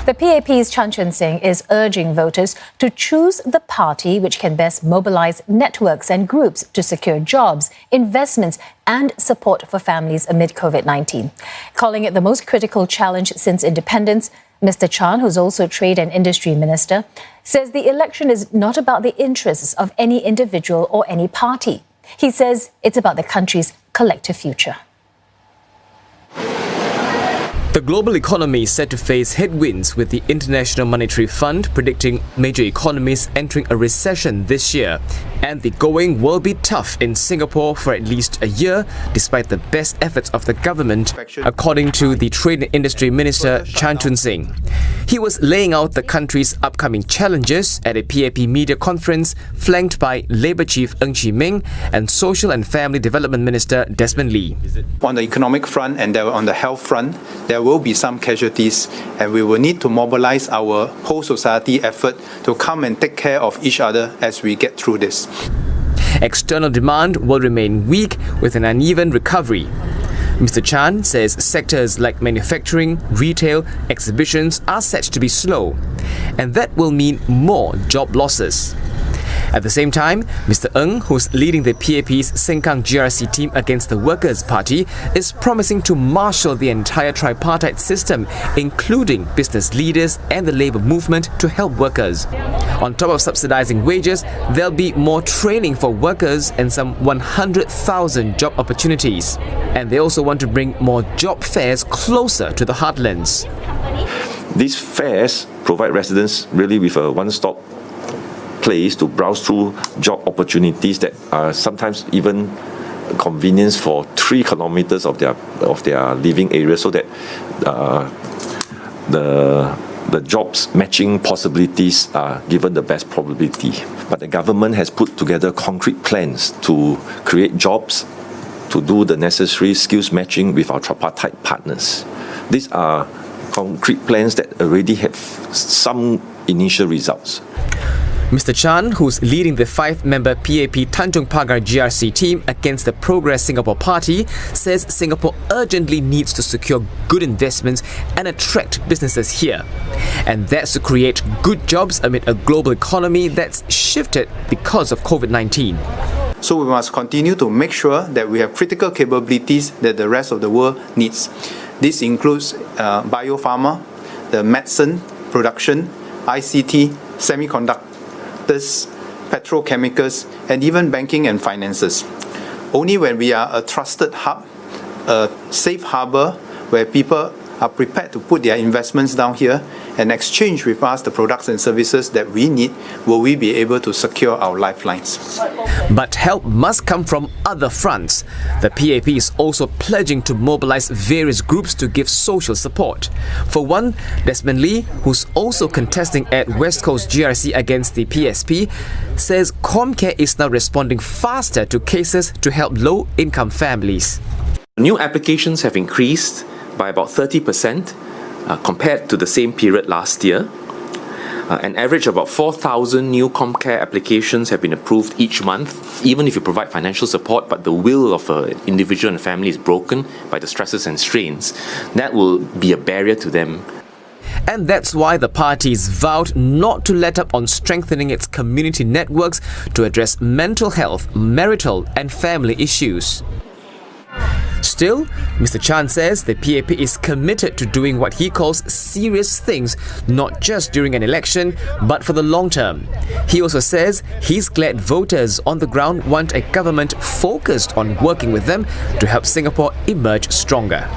The PAP's Chun Sing is urging voters to choose the party which can best mobilise networks and groups to secure jobs, investments and support for families amid COVID-19. Calling it the most critical challenge since independence, Mr. Chan, who's also Trade and Industry Minister, says the election is not about the interests of any individual or any party. He says it's about the country's collective future. The global economy is set to face headwinds, with the International Monetary Fund predicting major economies entering a recession this year. And the going will be tough in Singapore for at least a year, despite the best efforts of the government, according to the Trade and Industry Minister Chun Sing. He was laying out the country's upcoming challenges at a PAP media conference flanked by Labour Chief Ng Chee Meng and Social and Family Development Minister Desmond Lee. On the economic front and on the health front, there will be some casualties, and we will need to mobilise our whole society effort to come and take care of each other as we get through this. External demand will remain weak with an uneven recovery. Mr. Chan says sectors like manufacturing, retail, exhibitions are set to be slow, and that will mean more job losses. At the same time, Mr. Ng, who's leading the PAP's Sengkang GRC team against the Workers' Party, is promising to marshal the entire tripartite system, including business leaders and the labour movement, to help workers. On top of subsidising wages, there'll be more training for workers and some 100,000 job opportunities. And they also want to bring more job fairs closer to the heartlands. These fairs provide residents really with a one-stop place to browse through job opportunities that are sometimes even convenience for 3 kilometers of their living area, so that the jobs matching possibilities are given the best probability. But the government has put together concrete plans to create jobs, to do the necessary skills matching with our tripartite partners. These are concrete plans that already have some initial results. Mr. Chan, who's leading the 5-member PAP Tanjung Pagar GRC team against the Progress Singapore Party, says Singapore urgently needs to secure good investments and attract businesses here. And that's to create good jobs amid a global economy that's shifted because of COVID-19. So we must continue to make sure that we have critical capabilities that the rest of the world needs. This includes biopharma, the medicine production, ICT, semiconductors, petrochemicals, and even banking and finances. Only when we are a trusted hub, a safe harbour where people are prepared to put their investments down here and exchange with us the products and services that we need, will we be able to secure our lifelines. But help must come from other fronts. The PAP is also pledging to mobilise various groups to give social support. For one, Desmond Lee, who's also contesting at West Coast GRC against the PSP, says Comcare is now responding faster to cases to help low-income families. New applications have increased by about 30% compared to the same period last year. An average of about 4,000 new Comcare applications have been approved each month, even if you provide financial support, but the will of an individual and family is broken by the stresses and strains. That will be a barrier to them. And that's why the party's vowed not to let up on strengthening its community networks to address mental health, marital and family issues. Still, Mr. Chan says the PAP is committed to doing what he calls serious things, not just during an election, but for the long term. He also says he's glad voters on the ground want a government focused on working with them to help Singapore emerge stronger.